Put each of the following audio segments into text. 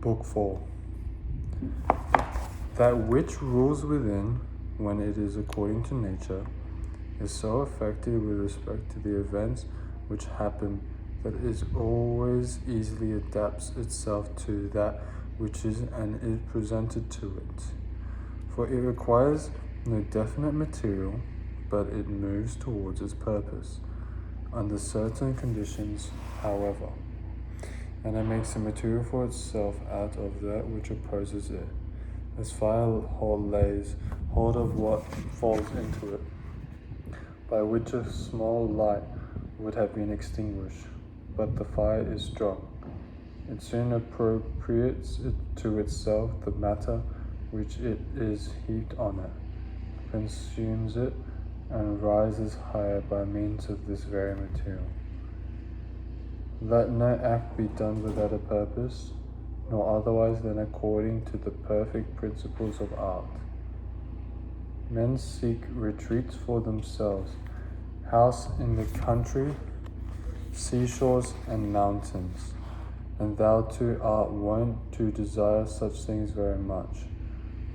Book 4. That which rules within, when it is according to nature, is so affected with respect to the events which happen that it always easily adapts itself to that which is and is presented to it. For it requires no definite material, but it moves towards its purpose, under certain conditions, however, and it makes a material for itself out of that which opposes it, as fire lays hold of what falls into it, by which a small light would have been extinguished, but the fire is strong. It soon appropriates it to itself the matter which it is heaped on it, consumes it, and rises higher by means of this very material. Let no act be done without a purpose, nor otherwise than according to the perfect principles of art. Men seek retreats for themselves, house in the country, seashores and mountains, and thou too art wont to desire such things very much.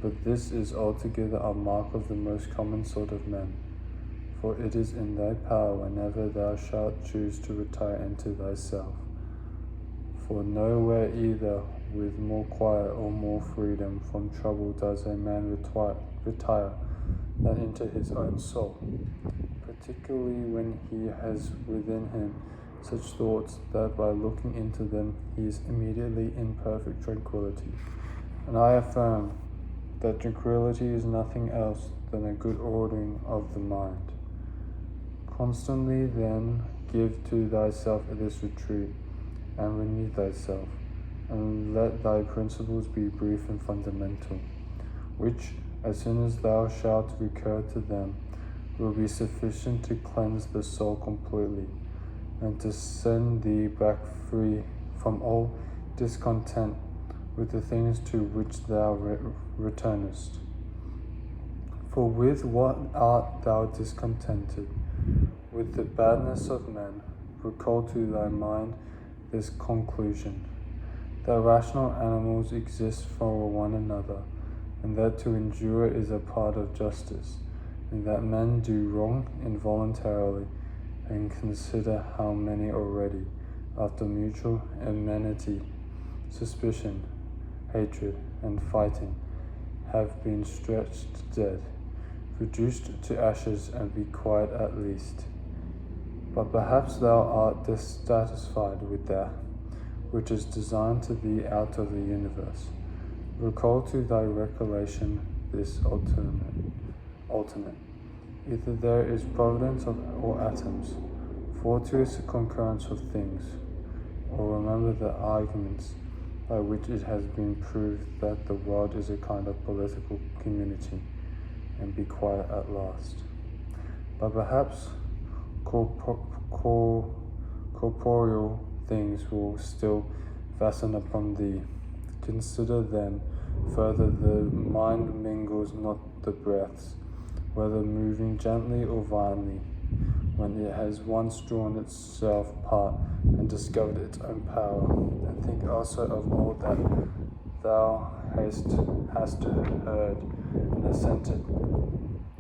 But this is altogether a mark of the most common sort of men, for it is in thy power whenever thou shalt choose to retire into thyself. For nowhere either with more quiet or more freedom from trouble does a man retire than into his own soul, particularly when he has within him such thoughts that by looking into them he is immediately in perfect tranquillity. And I affirm that tranquillity is nothing else than a good ordering of the mind. Constantly then give to thyself this retreat, and renew thyself, and let thy principles be brief and fundamental, which, as soon as thou shalt recur to them, will be sufficient to cleanse the soul completely, and to send thee back free from all discontent with the things to which thou returnest. For with what art thou discontented? With the badness of men. Recall to thy mind this conclusion, that rational animals exist for one another, and that to endure is a part of justice, and that men do wrong involuntarily, and consider how many already, after mutual enmity, suspicion, hatred, and fighting, have been stretched dead, reduced to ashes, and be quiet at least. But perhaps thou art dissatisfied with that which is designed to thee out of the universe. Recall to thy recollection this alternate. Either there is providence or atoms, fortuitous concurrence of things, or remember the arguments by which it has been proved that the world is a kind of political community, and be quiet at last. But perhaps corporeal things will still fasten upon thee. Consider then further, the mind mingles not the breaths, whether moving gently or violently, when it has once drawn itself apart and discovered its own power. And think also of all that thou hast heard and assented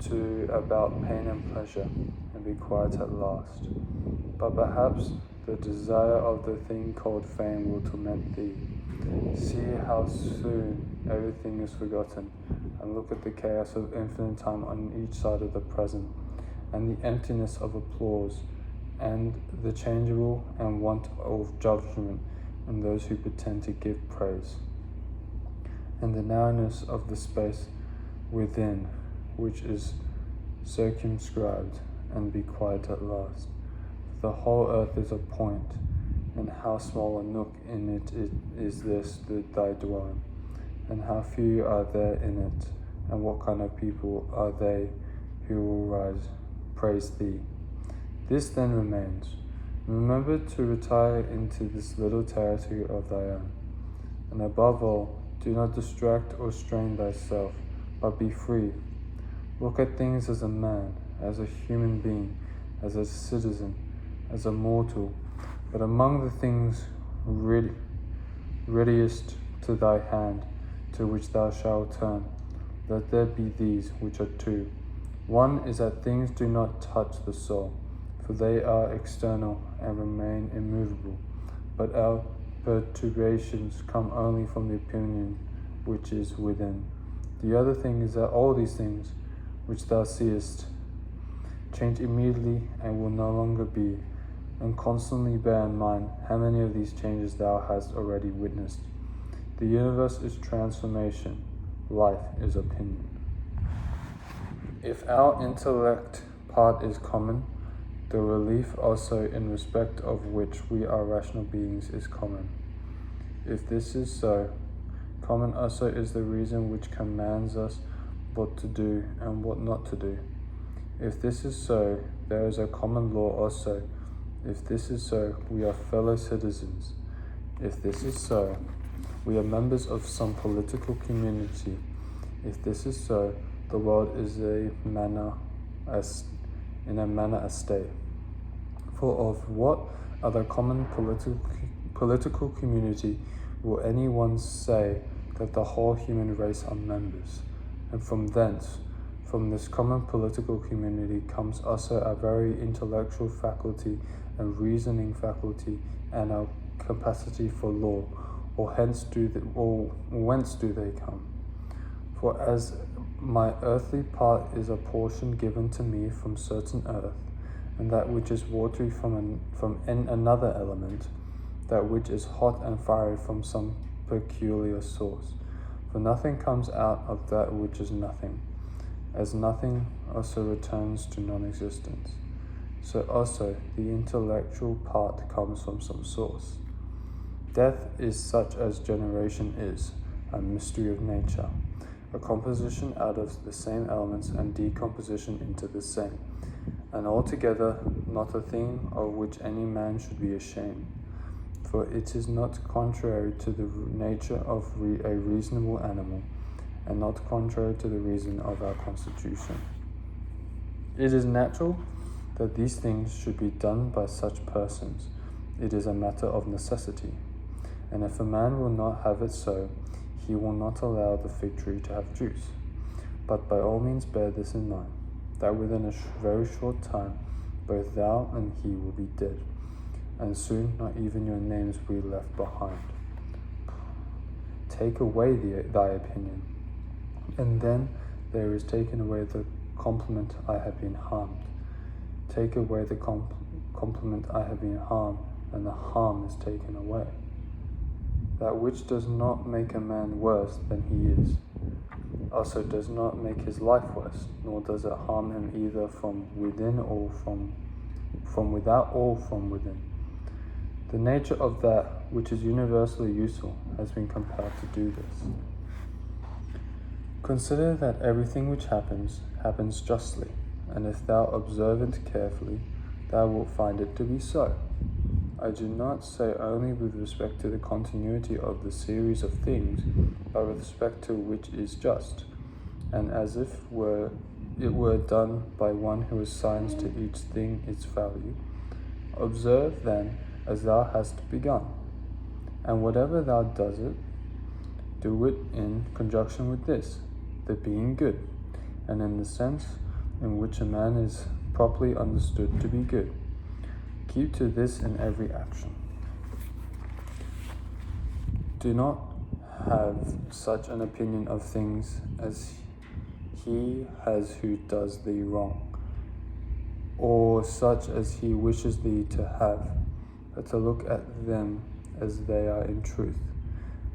to about pain and pleasure, and be quiet at last. But perhaps the desire of the thing called fame will torment thee. See how soon everything is forgotten, and look at the chaos of infinite time on each side of the present, and the emptiness of applause, and the changeable and want of judgment in those who pretend to give praise, and the narrowness of the space within, which is circumscribed, and be quiet at last. The whole earth is a point, and how small a nook in it is this thy dwelling, and how few are there in it, and what kind of people are they who will praise thee. This then remains. Remember to retire into this little territory of thy own, and above all, do not distract or strain thyself, but be free. Look at things as a man, as a human being, as a citizen, as a mortal, but among the things readiest to thy hand, to which thou shalt turn. Let there be these, which are two. One is that things do not touch the soul, for they are external and remain immovable. But our perturbations come only from the opinion which is within. The other thing is that all these things, which thou seest, change immediately and will no longer be, and constantly bear in mind how many of these changes thou hast already witnessed. The universe is transformation, life is opinion. If our intellect part is common, the relief also in respect of which we are rational beings is common. If this is so, common also is the reason which commands us what to do and what not to do. If this is so, there is a common law also. If this is so, we are fellow citizens. If this is so, we are members of some political community. If this is so, the world is in a manner a state. For of what other common political community will anyone say that the whole human race are members? And from thence, from this common political community comes also our very intellectual faculty and reasoning faculty and our capacity for law, or whence do they come? For as my earthly part is a portion given to me from certain earth, and that which is watery from another element, that which is hot and fiery from some peculiar source. For nothing comes out of that which is nothing, as nothing also returns to non-existence. So also the intellectual part comes from some source. Death is such as generation is, a mystery of nature, a composition out of the same elements and decomposition into the same, and altogether not a thing of which any man should be ashamed. For it is not contrary to the nature of a reasonable animal, and not contrary to the reason of our constitution. It is natural that these things should be done by such persons. It is a matter of necessity. And if a man will not have it so, he will not allow the fig tree to have juice. But by all means bear this in mind, that within a very short time both thou and he will be dead, and soon not even your names will be left behind. Take away thy opinion, and then there is taken away the compliment I have been harmed. Take away the compliment I have been harmed, and the harm is taken away. That which does not make a man worse than he is, also does not make his life worse, nor does it harm him either from within or from without or from within. The nature of that which is universally useful has been compelled to do this. Consider that everything which happens justly, and if thou observe it carefully, thou wilt find it to be so. I do not say only with respect to the continuity of the series of things, but with respect to which is just, and as if it were done by one who assigns to each thing its value. Observe then as thou hast begun, and whatever thou does it, do it in conjunction with this, the being good, and in the sense in which a man is properly understood to be good. Keep to this in every action. Do not have such an opinion of things as he has who does thee wrong, or such as he wishes thee to have, but to look at them as they are in truth.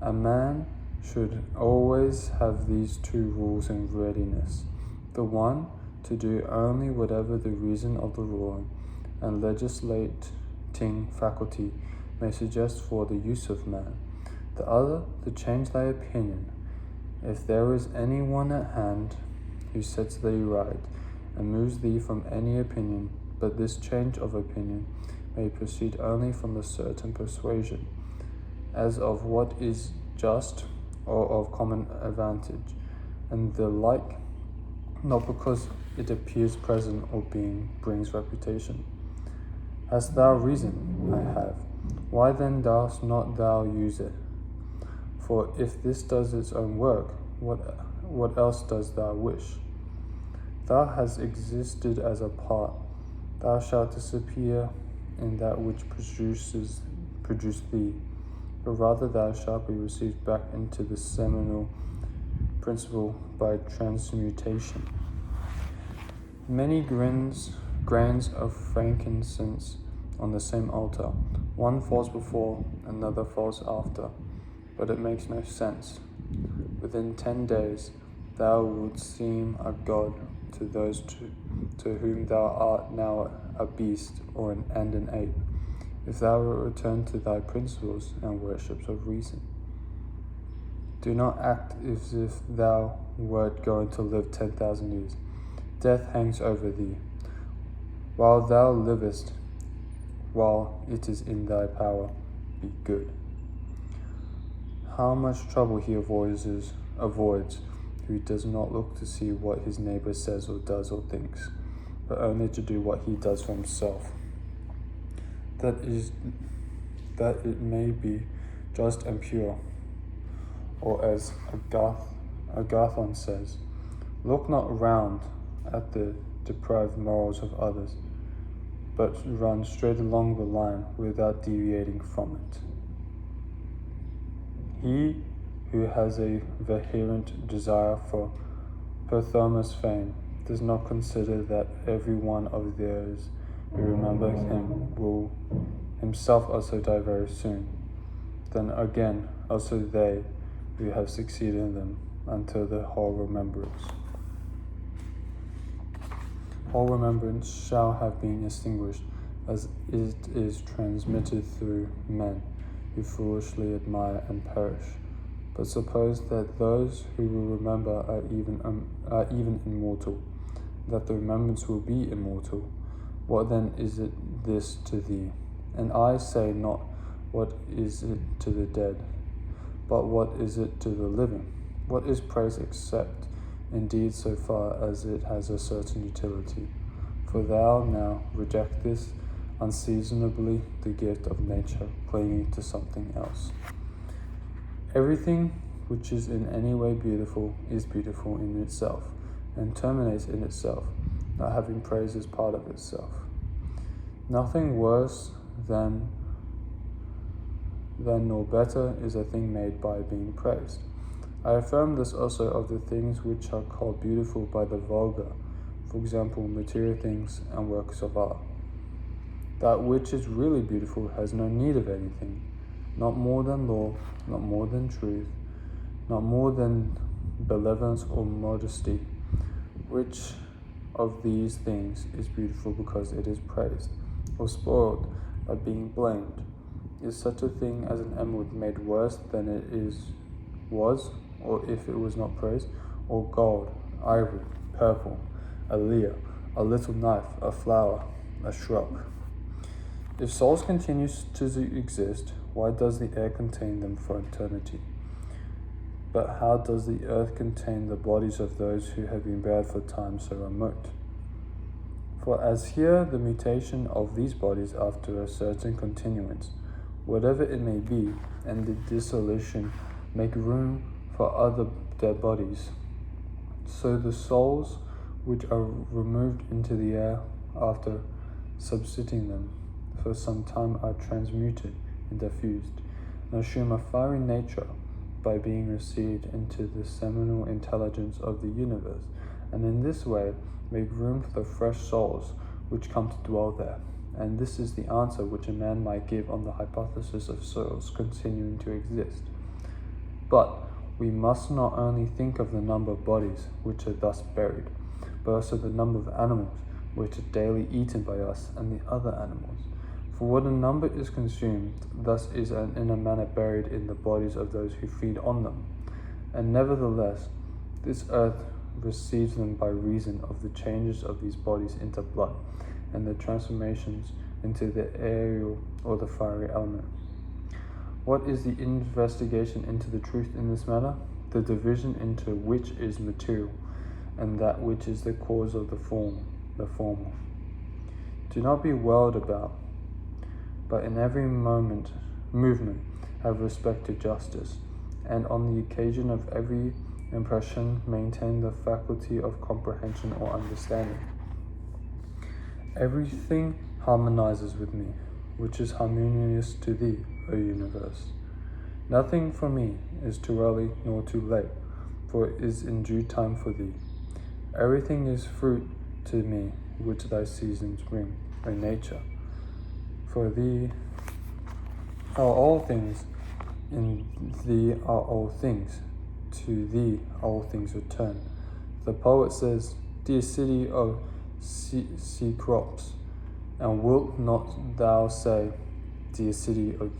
A man should always have these two rules in readiness. The one, to do only whatever the reason of the ruling and legislating faculty may suggest for the use of man. The other, to change thy opinion, if there is any one at hand who sets thee right, and moves thee from any opinion, but this change of opinion may proceed only from a certain persuasion, as of what is just or of common advantage, and the like, not because it appears present or being brings reputation. Hast thou reason? I have. Why then dost not thou use it? For if this does its own work, what else does thou wish? Thou hast existed as a part. Thou shalt disappear in that which produced thee, but rather thou shalt be received back into the seminal principle by transmutation. Many grains of frankincense on the same altar, one falls before, another falls after, but it makes no sense. Within 10 days thou wilt seem a god to those to whom thou art now a beast and an ape, if thou return to thy principles and worships of reason. Do not act as if thou wert going to live 10,000 years. Death hangs over thee. While thou livest, while it is in thy power, be good. How much trouble he avoids who does not look to see what his neighbor says or does or thinks, but only to do what he does for himself. That it may be just and pure. Or as Agathon says, look not round at the depraved morals of others, but run straight along the line without deviating from it. He who has a vehement desire for Perthomas' fame does not consider that every one of theirs who remember him will himself also die very soon. Then again, also they who have succeeded in them until the whole remembrance shall have been extinguished, as it is transmitted through men who foolishly admire and perish. But suppose that those who will remember are even immortal, that the remembrance will be immortal. What then is this to thee? And I say not, what is it to the dead, but what is it to the living? What is praise except, indeed, so far as it has a certain utility? For thou now rejectest unseasonably the gift of nature, clinging to something else. Everything which is in any way beautiful is beautiful in itself, and terminates in itself, not having praise as part of itself. Nothing worse than nor better is a thing made by being praised. I affirm this also of the things which are called beautiful by the vulgar, for example, material things and works of art. That which is really beautiful has no need of anything, not more than law, not more than truth, not more than benevolence or modesty. Which of these things is beautiful because it is praised, or spoiled by being blamed? Is such a thing as an emerald made worse than it was, or if it was not praised? Or gold, ivory, purple, a lyre, a little knife, a flower, a shrub? If souls continue to exist, why does the air contain them for eternity? But how does the earth contain the bodies of those who have been buried for time so remote? For as here the mutation of these bodies after a certain continuance, whatever it may be, and the dissolution make room for other dead bodies, so the souls which are removed into the air after subsisting them for some time are transmuted and diffused, and assume a fiery nature by being received into the seminal intelligence of the universe, and in this way make room for the fresh souls which come to dwell there. And this is the answer which a man might give on the hypothesis of souls continuing to exist. But we must not only think of the number of bodies which are thus buried, but also the number of animals which are daily eaten by us and the other animals. For what a number is consumed, thus is in a manner buried in the bodies of those who feed on them. And nevertheless, this earth receives them by reason of the changes of these bodies into blood, and the transformations into the aerial or the fiery element. What is the investigation into the truth in this matter? The division into which is material, and that which is the cause of the former. Do not be whirled about, but in every movement have respect to justice, and on the occasion of every impression maintain the faculty of comprehension or understanding. Everything harmonizes with me, which is harmonious to thee, O universe. Nothing for me is too early nor too late, for it is in due time for thee. Everything is fruit to me which thy seasons bring, O nature. For thee are all things, in thee are all things, to thee all things return. The poet says, Dear city of Cecrops, and wilt not thou say, Dear city of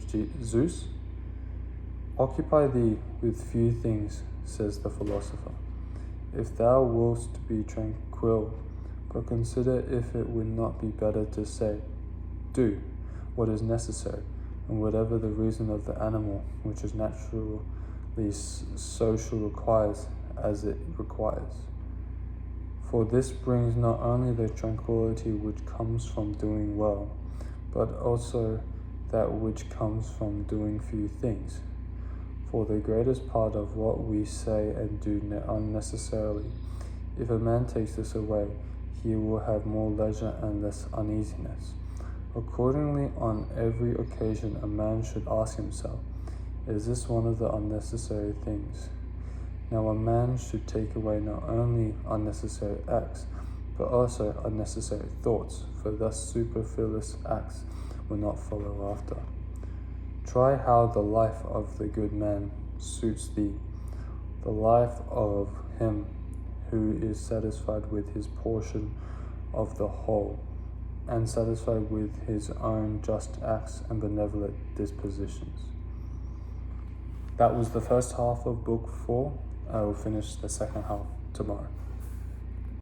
Zeus? Occupy thee with few things, says the philosopher, if thou wilt be tranquil, but consider if it would not be better to say, Do what is necessary, and whatever the reason of the animal, which is naturally social, requires as it requires. For this brings not only the tranquility which comes from doing well, but also that which comes from doing few things. For the greatest part of what we say and do unnecessarily, if a man takes this away, he will have more leisure and less uneasiness. Accordingly, on every occasion a man should ask himself, is this one of the unnecessary things? Now a man should take away not only unnecessary acts, but also unnecessary thoughts, for thus superfluous acts will not follow after. Try how the life of the good man suits thee, the life of him who is satisfied with his portion of the whole, and satisfied with his own just acts and benevolent dispositions. That was the first half of book 4. I will finish the second half tomorrow.